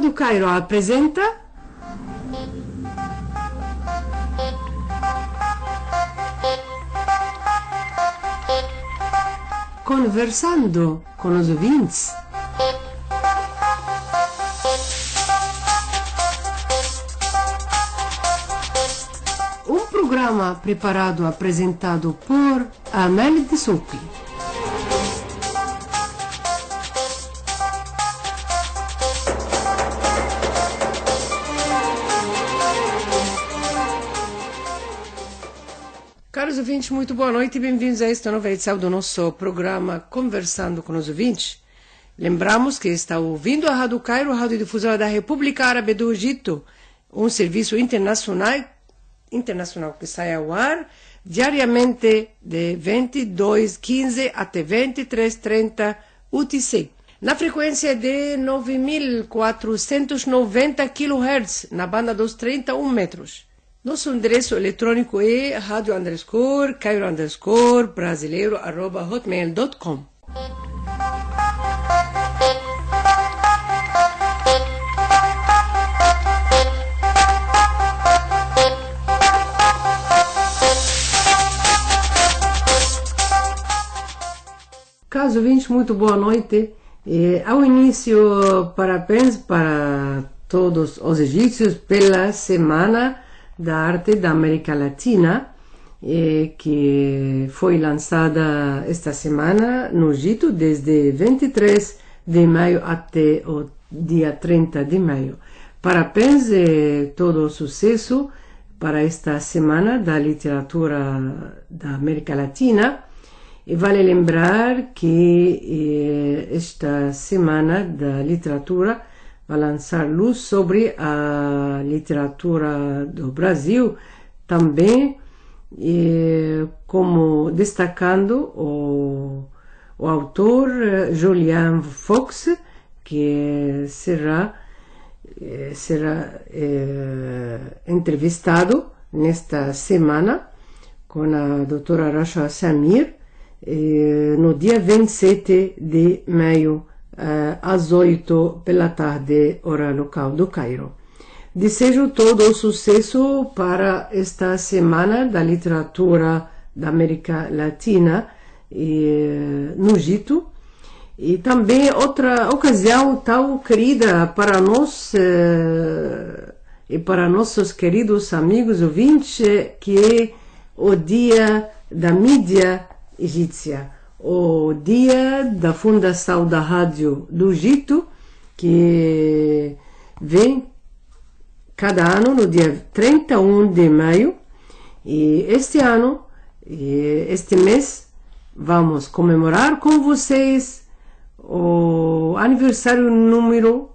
Rádio Cairo apresenta Conversando com os ouvintes. Um programa preparado e apresentado por Amélie de Souky. Caros ouvintes, muito boa noite e bem-vindos a esta nova edição do nosso programa Conversando com os Ouvintes. Lembramos que está ouvindo a Rádio Cairo, a radiodifusora da República Árabe do Egito, um serviço internacional que sai ao ar diariamente de 22h15 até 23h30 UTC. Na frequência de 9.490 kHz, na banda dos 31 metros. Nosso endereço eletrônico é radio_cairo_brasileiro@hotmail.com. Caros ouvintes, muito boa noite. Ao início, parabéns para todos os egípcios pela Semana da Arte da América Latina, que foi lançada esta semana no Egito, desde 23 de maio até o dia 30 de maio. Parabéns e todo sucesso para esta Semana da Literatura da América Latina. E vale lembrar que esta Semana da Literatura vai lançar luz sobre a literatura do Brasil, também como destacando o autor Julian Fox, que será entrevistado nesta semana com a doutora Rasha Samir, no dia 27 de maio, às 8 pela tarde, hora local do Cairo. Desejo todo o sucesso para esta Semana da Literatura da América Latina no Egito, e também outra ocasião tão querida para nós e para nossos queridos amigos ouvintes, que é o Dia da Mídia Egípcia, o dia da fundação da Rádio do Egito, que vem cada ano no dia 31 de maio, e este ano, este mês, vamos comemorar com vocês o aniversário número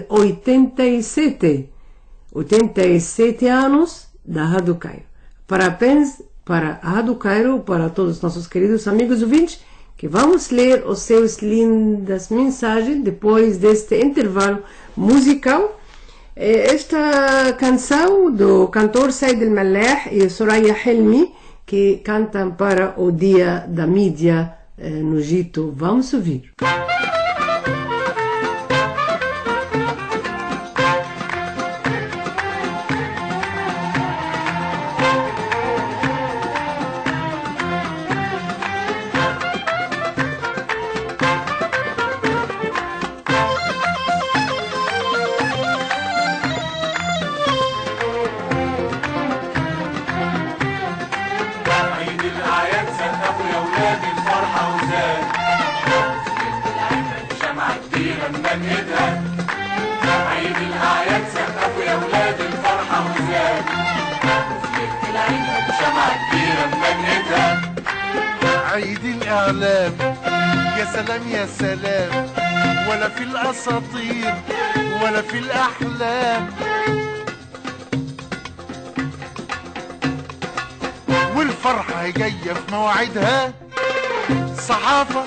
87 anos da Rádio Cairo. Parabéns para a Rádio Cairo, para todos os nossos queridos amigos ouvintes, que vamos ler os seus lindas mensagens depois deste intervalo musical. Esta canção do cantor Said El-Mallah e Soraya Helmi, que cantam para o Dia da Mídia no Egito. Vamos ouvir. عيد الإعلام، يا سلام يا سلام، ولا في الأساطير ولا في الأحلام، والفرحة جاية في موعدها، صحافة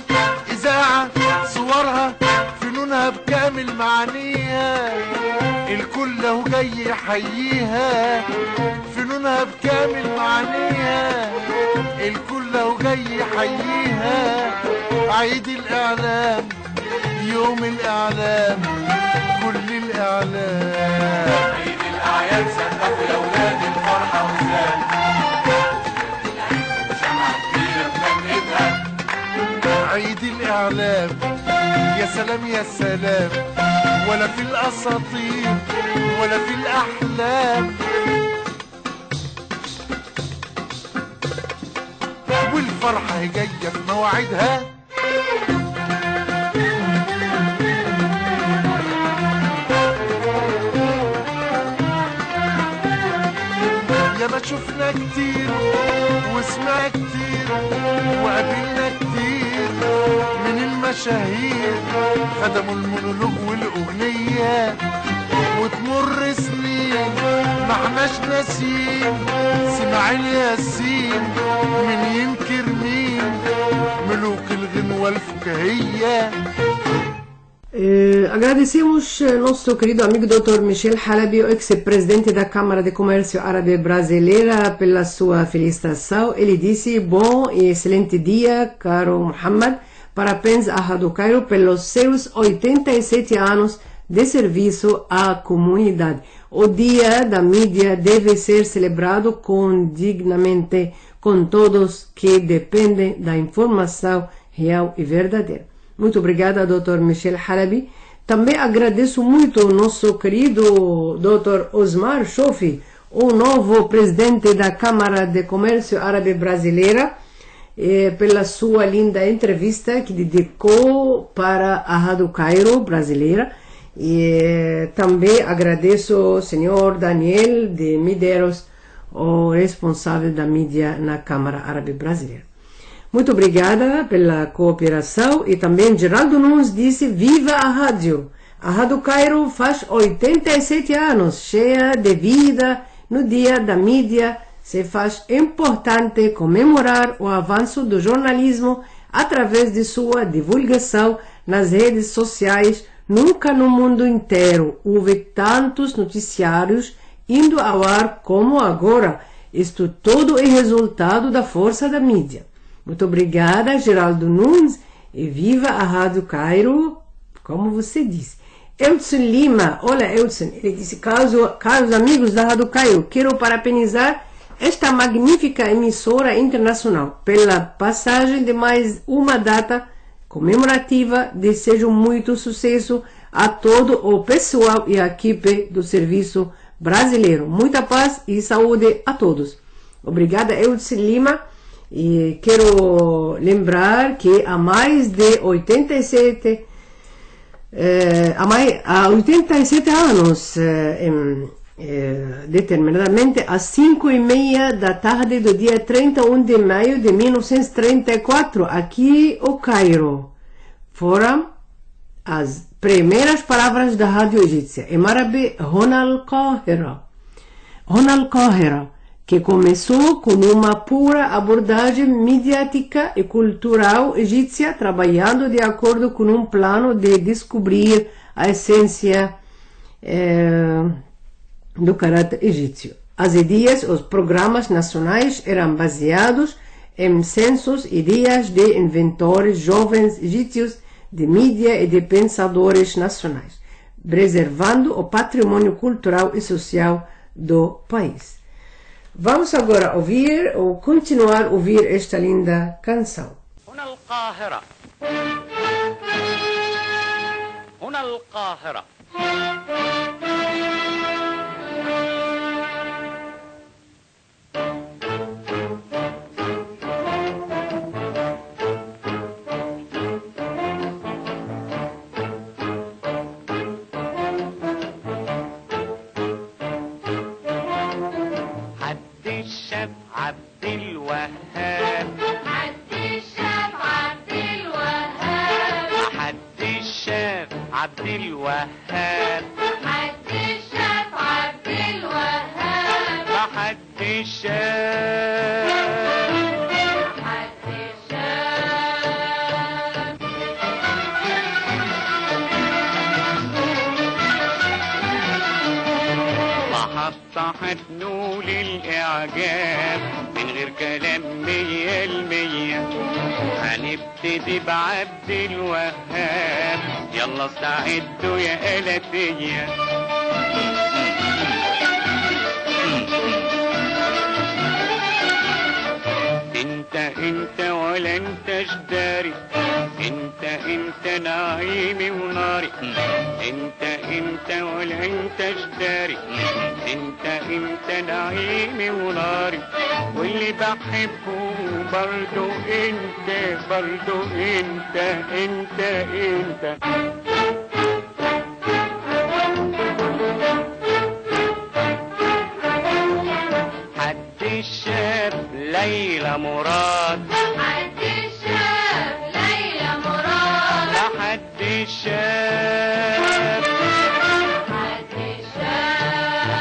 إذاعة صورها فنونها بكامل معانيها، الكل هو جاي يحييها، فنونها بكامل معانيها، الكل هو جاي يحييها. عيد الإعلام، يوم الإعلام، كل سلام يا سلام، ولا في الأساطير ولا في الأحلام. والفرحة هي جاية في مواعيدها، يا ما شفنا كتير وسمعنا كتير وقابلنا كتير من المشاهير، خدموا المونولوج والأغنية وتمر سنين ما احناش ناسيين. سماعيل ياسين من ينكر مين، ملوك الغنوة الفكاهية. Agradecemos nosso querido amigo Dr. Michel Halabi, ex-presidente da Câmara de Comércio Árabe Brasileira, pela sua felicitação. Ele disse: bom e excelente dia, caro Muhammad. Parabéns a Rádio Cairo pelos seus 87 anos de serviço à comunidade. O Dia da Mídia deve ser celebrado dignamente com todos que dependem da informação real e verdadeira. Muito obrigada, Dr. Michel Halabi. Também agradeço muito ao nosso querido Dr. Osmar Chofi, o novo presidente da Câmara de Comércio Árabe Brasileira, pela sua linda entrevista que dedicou para a Rádio Cairo brasileira. E também agradeço ao senhor Daniel de Medeiros, o responsável da mídia na Câmara Árabe Brasileira. Muito obrigada pela cooperação. E também Geraldo Nunes disse: viva a rádio! A Rádio Cairo faz 87 anos, cheia de vida. No Dia da Mídia se faz importante comemorar o avanço do jornalismo através de sua divulgação nas redes sociais. Nunca no mundo inteiro houve tantos noticiários indo ao ar como agora. Isto tudo é resultado da força da mídia. Muito obrigada, Geraldo Nunes, e viva a Rádio Cairo, como você disse. Eudson Lima, olha Eudson, ele disse: caros amigos da Rádio Cairo, quero parabenizar esta magnífica emissora internacional pela passagem de mais uma data comemorativa. Desejo muito sucesso a todo o pessoal e a equipe do Serviço Brasileiro. Muita paz e saúde a todos. Obrigada, Eudson Lima. E quero lembrar que há mais de 87 anos, determinadamente às 5:30 da tarde do dia 31 de maio de 1934, aqui no Cairo, foram as primeiras palavras da rádio egípcia, em árabe, Hona al-Qahira, que começou com uma pura abordagem midiática e cultural egípcia, trabalhando de acordo com um plano de descobrir a essência do caráter egípcio. As ideias, os programas nacionais eram baseados em censos, ideias de inventores jovens egípcios de mídia e de pensadores nacionais, preservando o patrimônio cultural e social do país. Vamos agora ouvir ou continuar a ouvir esta linda canção. هنا القاهرة، هنا القاهرة. عبد الوهاب، حد الشاب عبد الوهاب، حد الشاب عبد الوهاب، حد الشاب عبد الوهاب، حد الشاب، حد الشاب. محطة هتنول الإعجاب من غير كلام 100%. هنبتدي بعبد الوهاب، يلا استعدوا يا آلاتية. انت ولا انتش داري. انت نعيمي وناري. انت ولا انتش داري. انت نعيمي وناري. واللي بحبه برضو انت، برضو انت. حد الشاف ليلى مراد. حد الشاف ليلى مراد. لا حد الشاف. حد الشاف.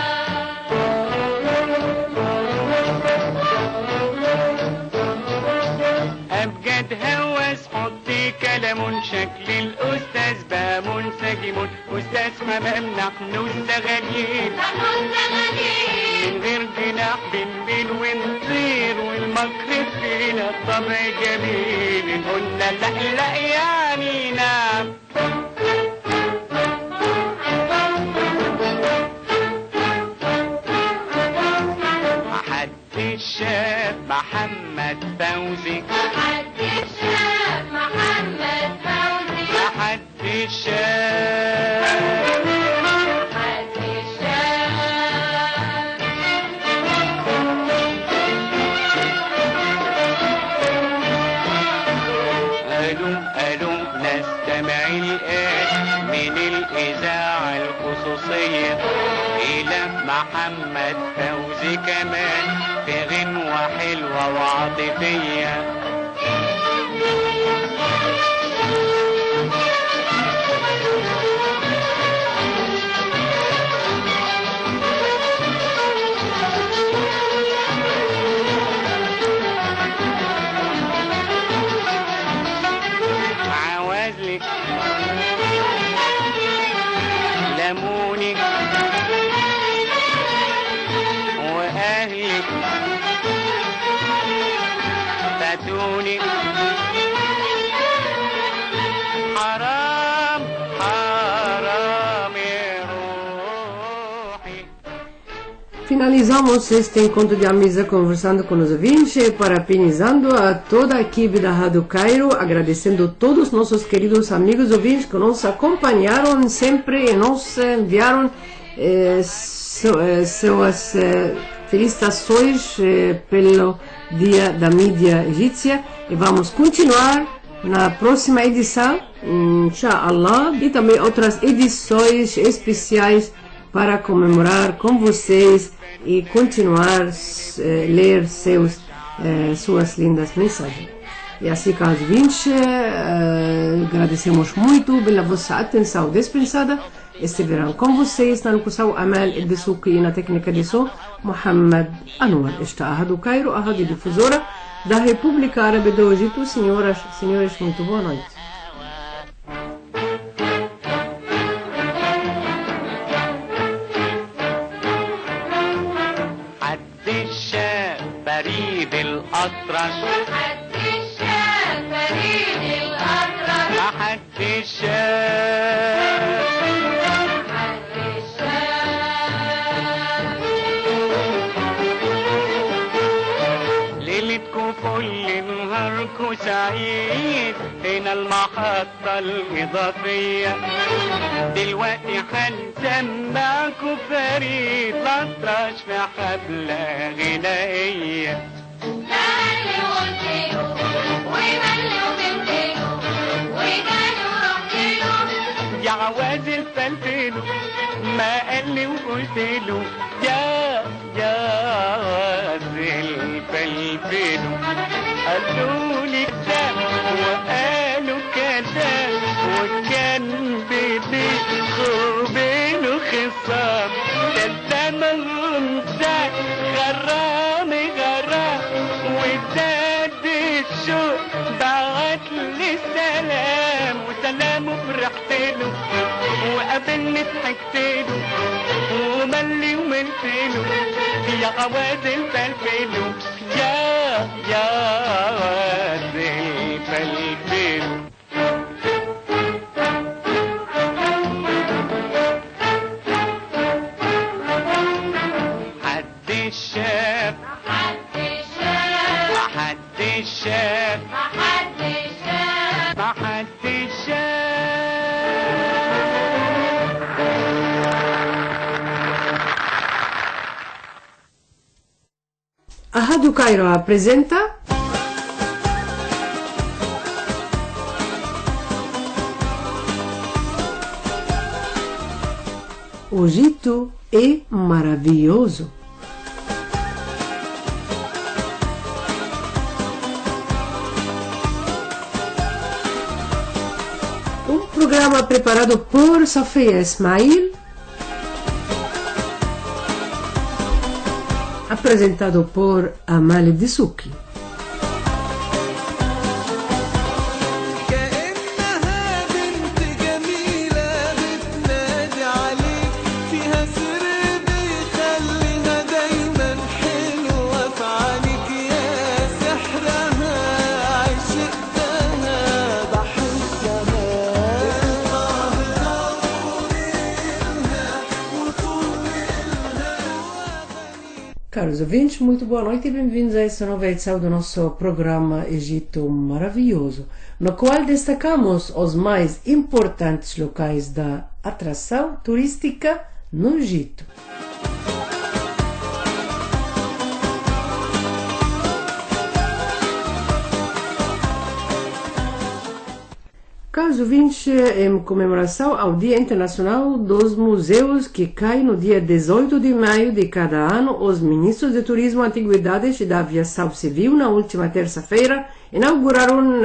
أبجد هوس حطي كلام شكل الأستاذ بقى منسجم. أستاذ حمام نحن الزغالين نحن الزغالين من غير جناح بنبين ونطير والمكر فينا الطبع جميل. قلنا لا يعني نعم. محدش شاف محمد فوزي. محدش شاف محمد فوزي. محدش شاف. محدش شاف. قالوا نستمع الآن من الإذاعة الخصوصية إلى محمد فوزي كمان في غنوة حلوة وعاطفية. عوازلك لمونك وأهلك فاتونك. حرام حرام يا روحي. Finalizamos este encontro de amizade conversando com os ouvintes, parabenizando a toda a equipe da Rádio Cairo, agradecendo a todos os nossos queridos amigos ouvintes que nos acompanharam sempre e nos enviaram suas felicitações pelo Dia da Mídia Egípcia. E vamos continuar na próxima edição, inshallah, e também outras edições especiais para comemorar com vocês e continuar ler suas lindas mensagens. E assim, caros ouvintes, agradecemos muito pela vossa atenção dispensada. Estiveram com vocês na locução Amal Edsuki e na técnica de som Mohamed Anwar. Está a Rádio Cairo, a rádio difusora da República Árabe do Egito. Senhoras e senhores, muito boa noite. فريد الأطرش. محدش شاف فريد الأطرش. محدش شاف. محدش شاف. ليلتكو كل نهاركو سعيد هنا المحطة الإضافية. دلوقتي هنسمعكو فريد الأطرش في حفلة غنائية. اللي قلتله وملي وبنتله وجاني ورحتله. يا عواز الفلفله ما قال لي وقلت له يا عواز الفلفله. قالوا لي كده وقالوا كده وكان بينه وبينه خصام. ده الزمن ده غرام وزاد الشوق بعت لي سلام وسلامه فرحت له وقابلني ضحكت له وملي وملت له يا عواز الفلفله. يا عواز الفلفله. محدش شاف. محدش شاف. محدش شاف. Rádio Cairo apresenta O Egito é maravilhoso. Um programa preparado por Sofia Ismail, apresentado por Amal Disuki. Caros ouvintes, muito boa noite e bem-vindos a esta nova edição do nosso programa Egito Maravilhoso, no qual destacamos os mais importantes locais da atração turística no Egito. Caros ouvintes, em comemoração ao Dia Internacional dos Museus, que cai no dia 18 de maio de cada ano, os ministros de Turismo, Antiguidades e da Aviação Civil, na última terça-feira, inauguraram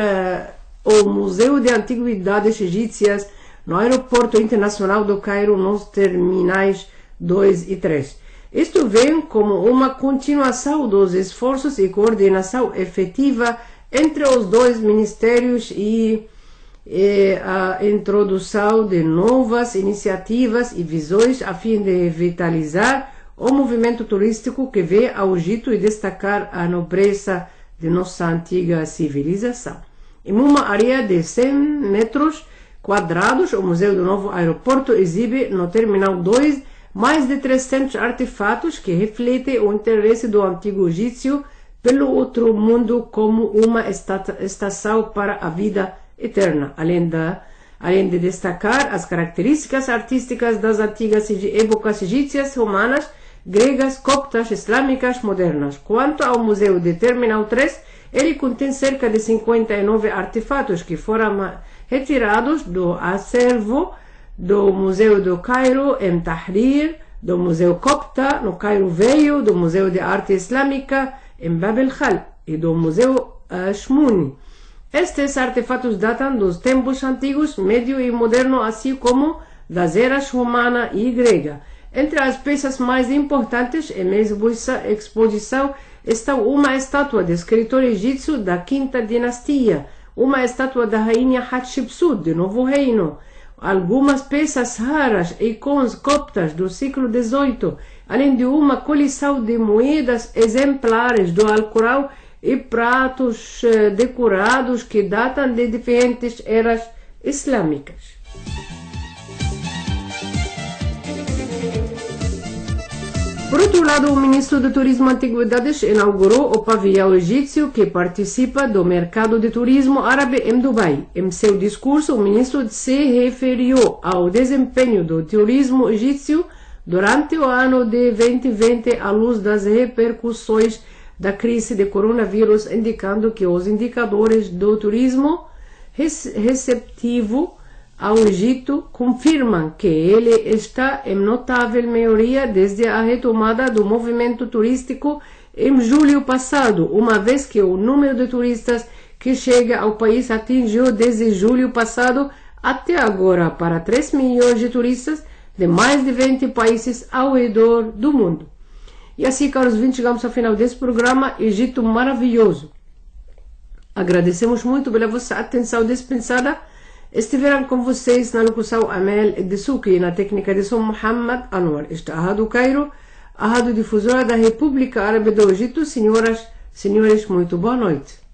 o Museu de Antiguidades Egípcias no Aeroporto Internacional do Cairo, nos terminais 2 e 3. Isto vem como uma continuação dos esforços e coordenação efetiva entre os dois ministérios e a introdução de novas iniciativas e visões a fim de revitalizar o movimento turístico que vê ao Egito e destacar a nobreza de nossa antiga civilização. Em uma área de 100 metros quadrados, o Museu do Novo Aeroporto exibe no Terminal 2 mais de 300 artefatos que refletem o interesse do antigo egípcio pelo outro mundo como uma estação para a vida eterna, além de destacar as características artísticas das antigas épocas egípcias, romanas, gregas, coptas, islâmicas, modernas. Quanto ao Museu de Terminal 3, ele contém cerca de 59 artefatos que foram retirados do acervo do Museu do Cairo, em Tahrir, do Museu Copta, no Cairo Velho, do Museu de Arte Islâmica, em Bab el-Khal, e do Museu Shmuni. Estes artefatos datam dos tempos antigos, médio e moderno, assim como das eras romana e grega. Entre as peças mais importantes em exposição estão uma estátua de escritor egípcio da Quinta Dinastia, uma estátua da rainha Hatshepsut, do Novo Reino, algumas peças raras e coptas do século XVIII, além de uma coleção de moedas exemplares do Alcorão e pratos decorados que datam de diferentes eras islâmicas. Por outro lado, o ministro do Turismo e Antiguidades inaugurou o pavilhão egípcio que participa do mercado de turismo árabe em Dubai. Em seu discurso, o ministro se referiu ao desempenho do turismo egípcio durante o ano de 2020 à luz das repercussões da crise de coronavírus, indicando que os indicadores do turismo receptivo ao Egito confirmam que ele está em notável melhoria desde a retomada do movimento turístico em julho passado, uma vez que o número de turistas que chega ao país atingiu desde julho passado até agora para 3 milhões de turistas de mais de 20 países ao redor do mundo. E assim, caros ouvintes, chegamos ao final desse programa Egito Maravilhoso. Agradecemos muito pela vossa atenção dispensada. Estiveram com vocês na locução Amal Disuki e na técnica de som Muhammad Anwar. Esta é a Rádio Cairo, a rádio difusora da República Árabe do Egito. Senhoras, senhores, muito boa noite.